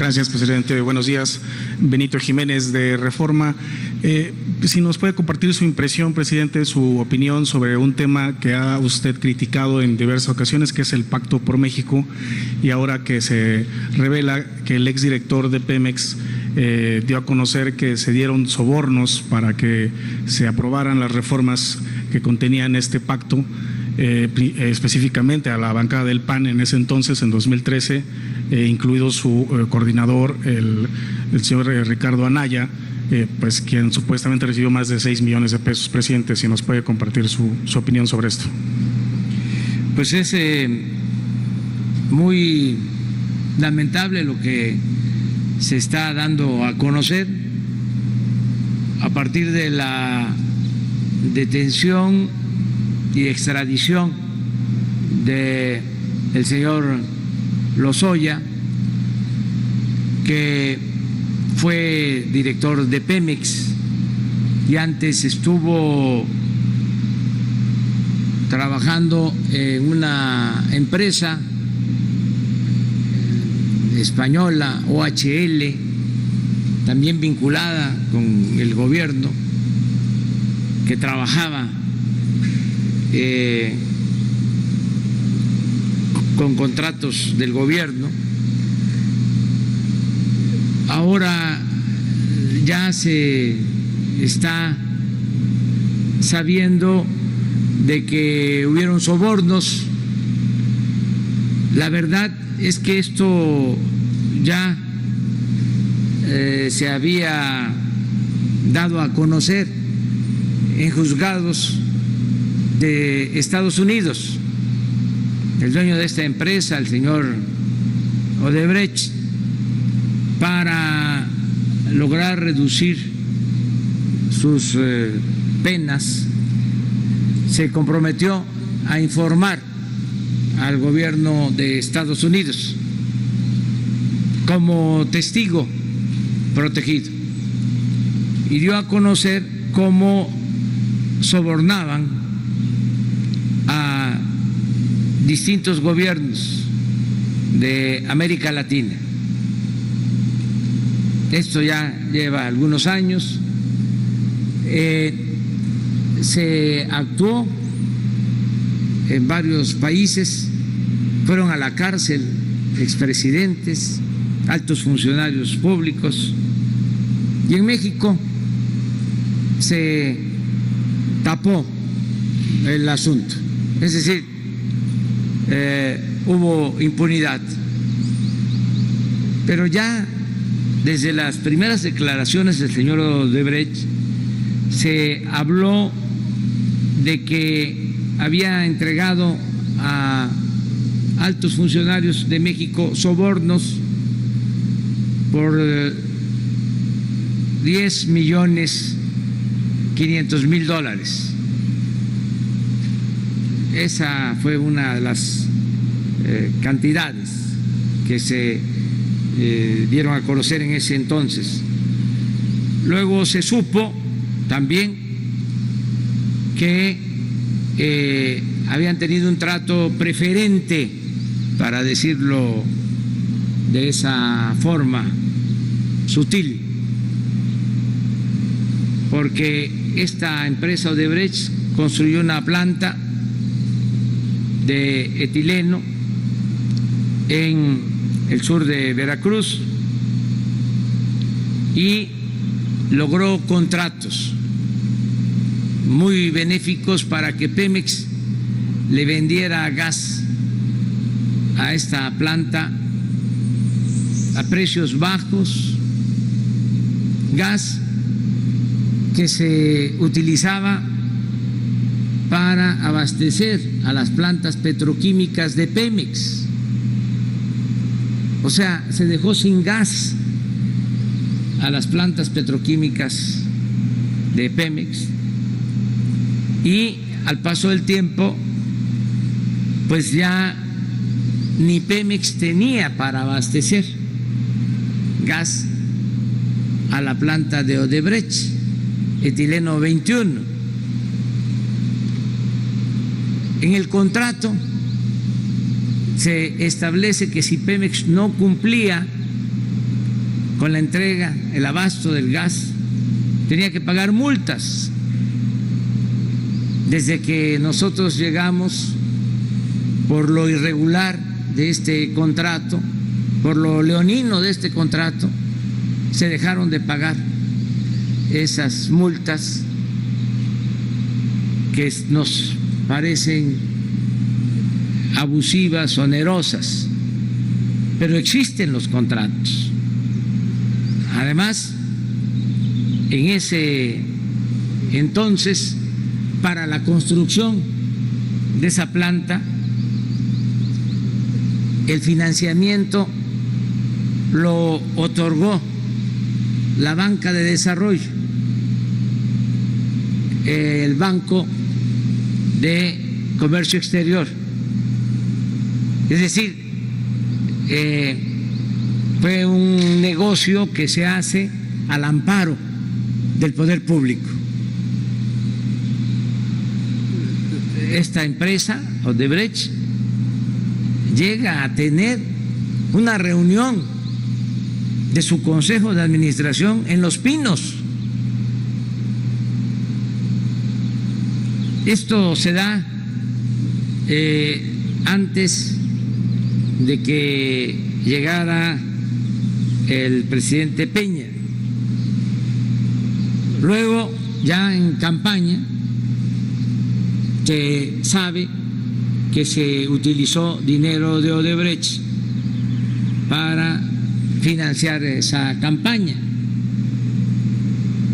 Gracias, presidente. Buenos días. Benito Jiménez, de Reforma. Si nos puede compartir su impresión, presidente, su opinión sobre un tema que ha usted criticado en diversas ocasiones, que es el Pacto por México, y ahora que se revela que el exdirector de Pemex dio a conocer que se dieron sobornos para que se aprobaran las reformas que contenían este pacto, específicamente a la bancada del PAN en ese entonces, en 2013, incluido su coordinador, el señor Ricardo Anaya, pues quien supuestamente recibió más de 6 millones de pesos. Presidente, si nos puede compartir su opinión sobre esto. Pues es muy lamentable lo que se está dando a conocer a partir de la detención y extradición del señor Lozoya, que fue director de Pemex y antes estuvo trabajando en una empresa española, OHL, también vinculada con el gobierno, que trabajaba con contratos del gobierno. Ahora ya se está sabiendo de que hubieron sobornos. La verdad es que esto ya se había dado a conocer en juzgados de Estados Unidos. El dueño de esta empresa, el señor Odebrecht, para lograr reducir sus penas, se comprometió a informar al gobierno de Estados Unidos como testigo protegido, y dio a conocer cómo sobornaban a distintos gobiernos de América Latina. Esto ya lleva algunos años. Se actuó en varios países, fueron a la cárcel expresidentes, altos funcionarios públicos, y en México se tapó el asunto, es decir, hubo impunidad. Pero ya desde las primeras declaraciones del señor Odebrecht se habló de que había entregado a altos funcionarios de México sobornos por 10.500.000 dólares. Esa fue una de las cantidades que se dieron a conocer en ese entonces. Luego se supo también que habían tenido un trato preferente, para decirlo de esa forma sutil, porque esta empresa Odebrecht construyó una planta de etileno en el sur de Veracruz y logró contratos muy benéficos para que Pemex le vendiera gas a esta planta a precios bajos, gas que se utilizaba para abastecer a las plantas petroquímicas de Pemex. O sea, se dejó sin gas a las plantas petroquímicas de Pemex, y al paso del tiempo pues ya ni Pemex tenía para abastecer gas a la planta de Odebrecht, etileno 21. En el contrato se establece que si Pemex no cumplía con la entrega, el abasto del gas, tenía que pagar multas. Desde que nosotros llegamos, por lo irregular de este contrato, por lo leonino de este contrato, se dejaron de pagar esas multas que nos parecen abusivas, onerosas, pero existen los contratos. Además, en ese entonces, para la construcción de esa planta, el financiamiento lo otorgó la banca de desarrollo, el Banco de Comercio Exterior. Es decir, fue un negocio que se hace al amparo del poder público. Esta empresa, Odebrecht, llega a tener una reunión de su consejo de administración en Los Pinos. Esto se da antes de que llegara el presidente Peña. Luego, ya en campaña, se sabe que se utilizó dinero de Odebrecht para financiar esa campaña.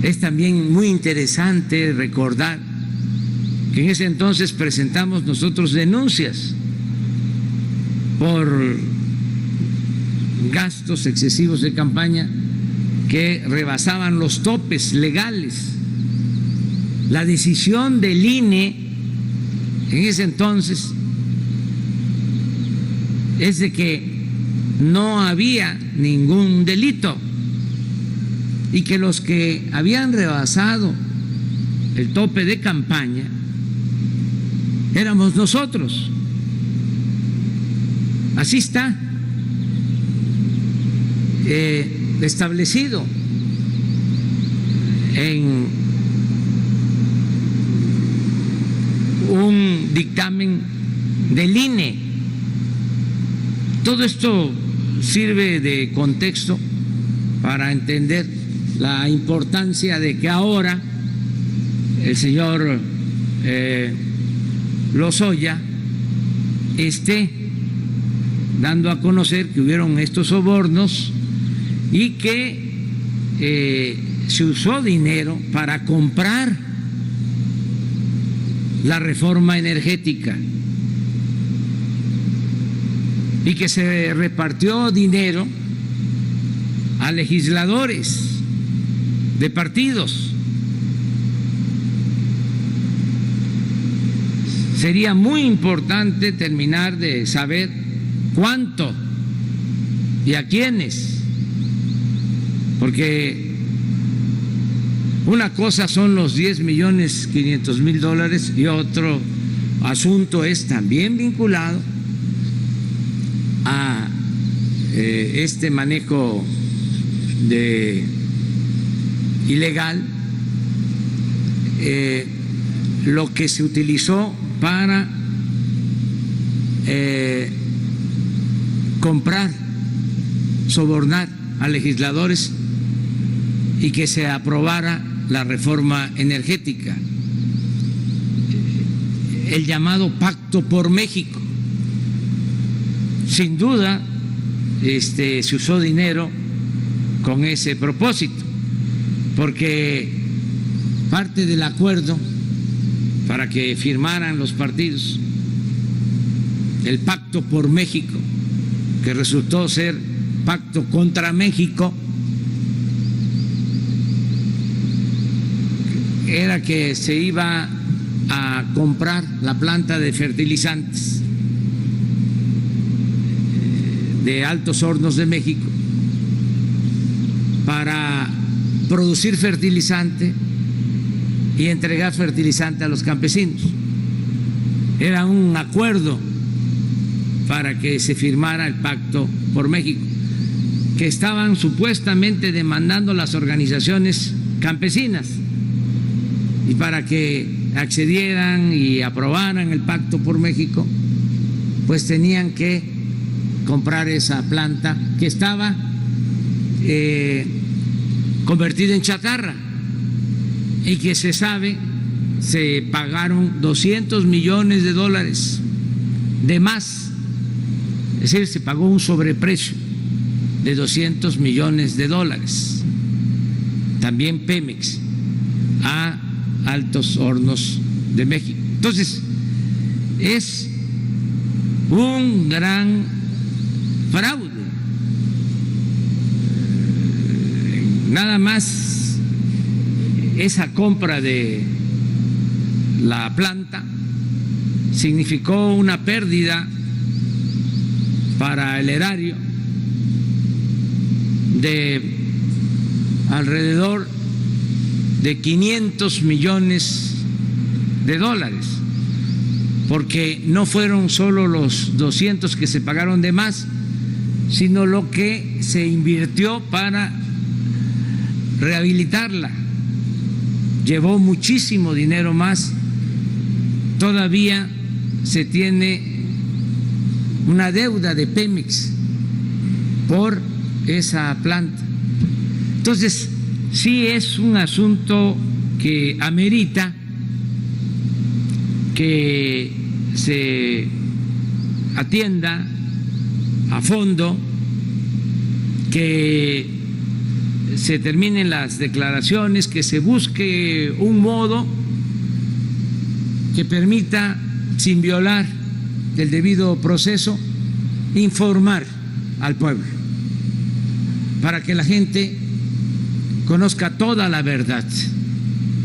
Es también muy interesante recordar que en ese entonces presentamos nosotros denuncias por gastos excesivos de campaña que rebasaban los topes legales. La decisión del INE en ese entonces es de que no había ningún delito y que los que habían rebasado el tope de campaña éramos nosotros. Así está establecido en un dictamen del INE. Todo esto sirve de contexto para entender la importancia de que ahora el señor Lozoya esté dando a conocer que hubieron estos sobornos y que se usó dinero para comprar la reforma energética y que se repartió dinero a legisladores de partidos. Sería muy importante terminar de saber cuánto y a quiénes, porque una cosa son los 10.500.000 y otro asunto es también vinculado a este manejo ilegal, lo que se utilizó para comprar, sobornar a legisladores y que se aprobara la reforma energética, el llamado Pacto por México. Sin duda, se usó dinero con ese propósito, porque parte del acuerdo para que firmaran los partidos el Pacto por México, que resultó ser Pacto contra México, era que se iba a comprar la planta de fertilizantes de Altos Hornos de México para producir fertilizante y entregar fertilizante a los campesinos. Era un acuerdo para que se firmara el Pacto por México. que estaban supuestamente demandando las organizaciones campesinas, y para que accedieran y aprobaran el Pacto por México, pues tenían que comprar esa planta que estaba convertida en chatarra y que se sabe se pagaron $200 millones de más, es decir, se pagó un sobreprecio de $200 millones. También Pemex a Altos Hornos de México. Entonces, es un gran fraude. Nada más esa compra de la planta significó una pérdida para el erario de alrededor de $500 millones, porque no fueron solo los 200 que se pagaron de más, sino lo que se invirtió para rehabilitarla. Llevó muchísimo dinero más. Todavía se tiene una deuda de Pemex por esa planta. Entonces, sí es un asunto que amerita que se atienda a fondo, que se terminen las declaraciones, que se busque un modo que permita, sin violar el debido proceso, informar al pueblo, para que la gente conozca toda la verdad.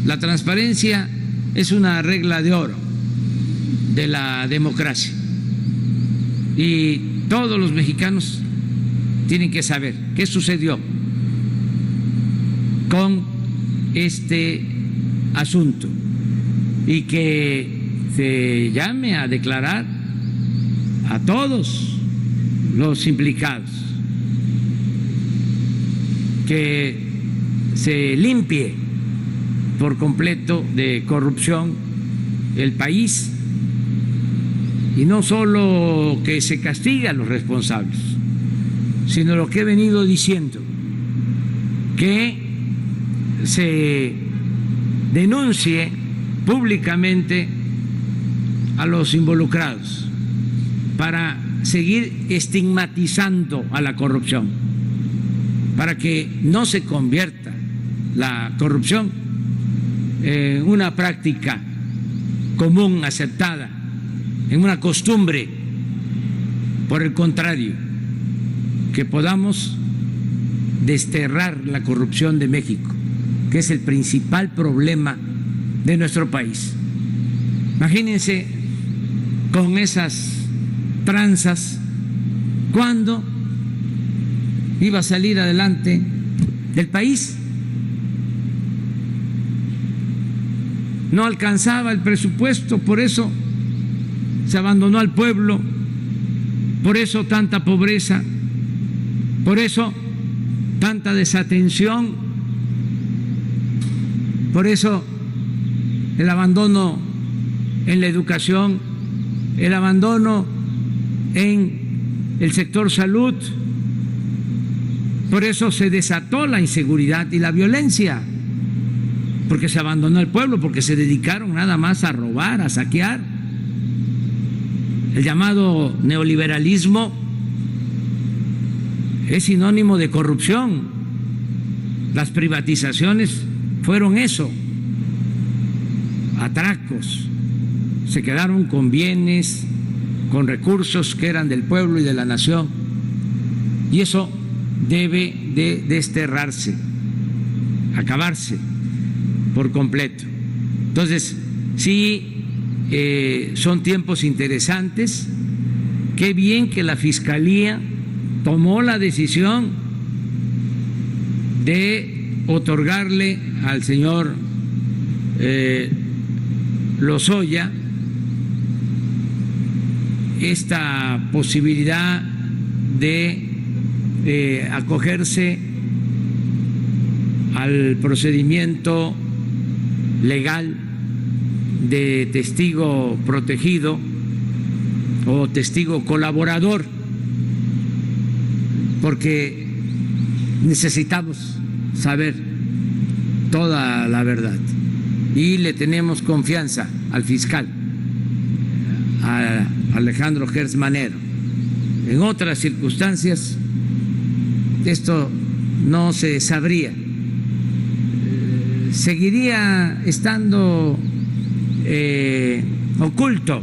La transparencia es una regla de oro de la democracia y todos los mexicanos tienen que saber qué sucedió con este asunto y que se llame a declarar a todos los implicados, que se limpie por completo de corrupción el país, y no solo que se castigue a los responsables, sino lo que he venido diciendo, que se denuncie públicamente a los involucrados para seguir estigmatizando a la corrupción, para que no se convierta la corrupción en una práctica común, aceptada, en una costumbre. Por el contrario, que podamos desterrar la corrupción de México, que es el principal problema de nuestro país. Imagínense con esas tranzas cuándo iba a salir adelante del país. No alcanzaba el presupuesto, por eso se abandonó al pueblo, por eso tanta pobreza, por eso tanta desatención, por eso el abandono en la educación, el abandono en el sector salud, por eso se desató la inseguridad y la violencia, porque se abandonó al pueblo, porque se dedicaron nada más a robar, a saquear. El llamado neoliberalismo es sinónimo de corrupción. Las privatizaciones fueron eso, atracos. Se quedaron con bienes, con recursos que eran del pueblo y de la nación, y eso debe de desterrarse, acabarse por completo. Entonces, sí, son tiempos interesantes. Qué bien que la Fiscalía tomó la decisión de otorgarle al señor Lozoya esta posibilidad de acogerse al procedimiento legal de testigo protegido o testigo colaborador, porque necesitamos saber toda la verdad y le tenemos confianza al fiscal, a Alejandro Gertz Manero. En otras circunstancias esto no se sabría, seguiría estando oculto.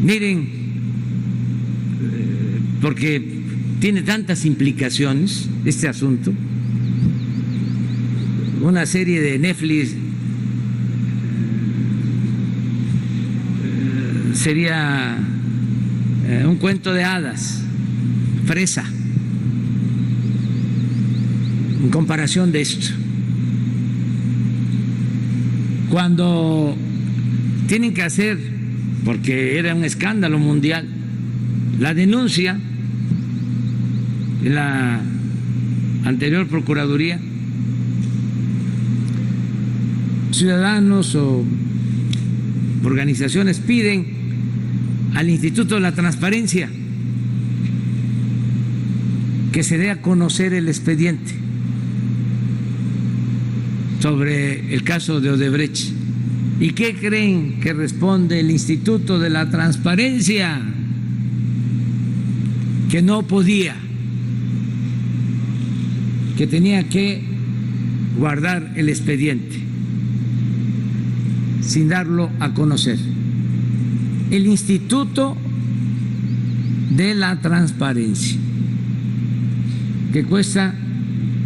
Miren, porque tiene tantas implicaciones este asunto. Una serie de Netflix sería un cuento de hadas, fresa, en comparación de esto. Cuando tienen que hacer, porque era un escándalo mundial, la denuncia en la anterior Procuraduría, ciudadanos o organizaciones piden al Instituto de la Transparencia que se dé a conocer el expediente sobre el caso de Odebrecht. ¿Y qué creen que responde el Instituto de la Transparencia? Que no podía, que tenía que guardar el expediente sin darlo a conocer. El Instituto de la Transparencia, que cuesta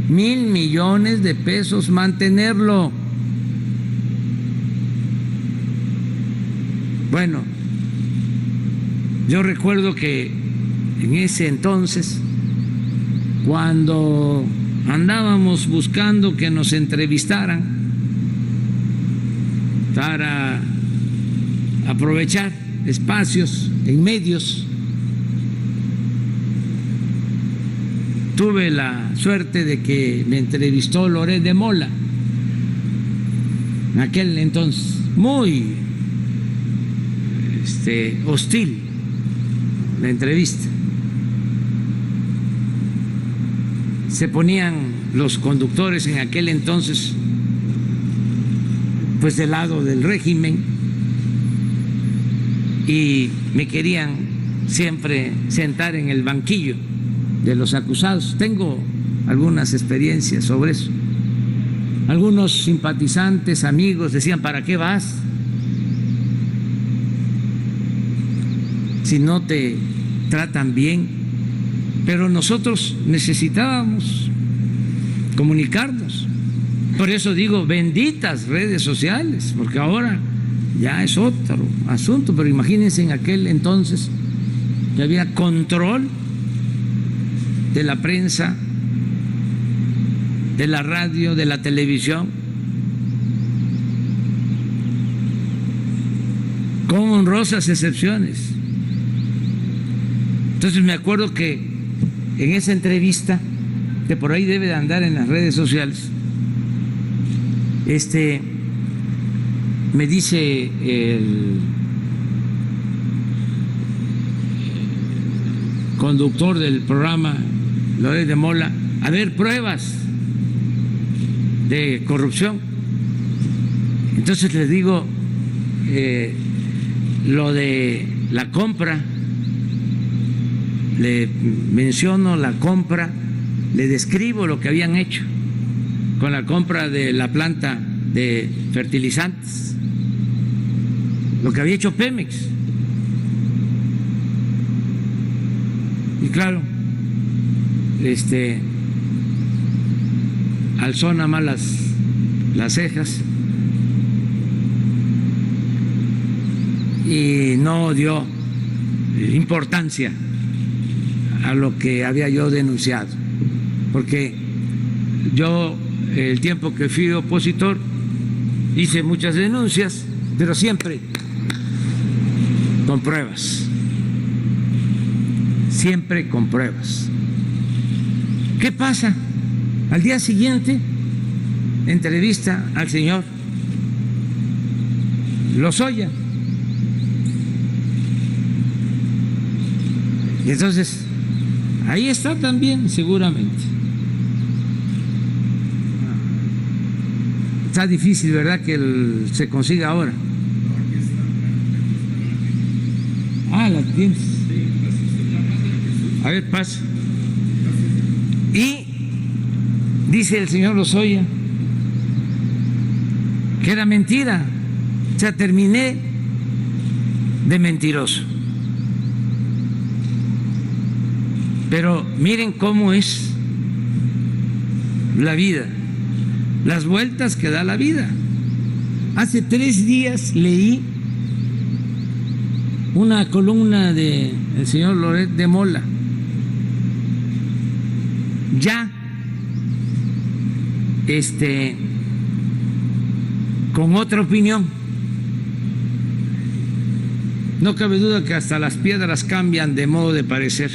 1,000 millones de pesos mantenerlo. Bueno, yo recuerdo que en ese entonces, cuando andábamos buscando que nos entrevistaran para aprovechar espacios en medios, tuve la suerte de que me entrevistó Loret de Mola, en aquel entonces muy hostil la entrevista. Se ponían los conductores en aquel entonces pues del lado del régimen y me querían siempre sentar en el banquillo de los acusados. Tengo algunas experiencias sobre eso. Algunos simpatizantes, amigos decían: ¿para qué vas? Si no te tratan bien. Pero nosotros necesitábamos comunicarnos. Por eso digo, benditas redes sociales, porque ahora ya es otro asunto. Pero imagínense en aquel entonces que había control de la prensa, de la radio, de la televisión, con honrosas excepciones. Entonces me acuerdo que en esa entrevista, que por ahí debe de andar en las redes sociales, me dice el conductor del programa, Loret de Mola: a ver, pruebas de corrupción. Entonces les digo, lo de la compra, le menciono la compra, le describo lo que habían hecho con la compra de la planta de fertilizantes, lo que había hecho Pemex. Y claro, alzó nada más las cejas y no dio importancia a lo que había yo denunciado, porque yo, el tiempo que fui opositor, hice muchas denuncias, pero siempre con pruebas, siempre con pruebas. ¿Qué pasa? Al día siguiente, entrevista al señor Lozoya. Y entonces, ahí está también, seguramente. Está difícil, ¿verdad?, que se consiga ahora. Ah, la tienes. A ver, pasa. Y dice el señor Lozoya que era mentira. O sea, terminé de mentiroso. Pero miren cómo es la vida, las vueltas que da la vida. Hace 3 días leí una columna del señor Loret de Mola, ya con otra opinión. No cabe duda que hasta las piedras cambian de modo de parecer.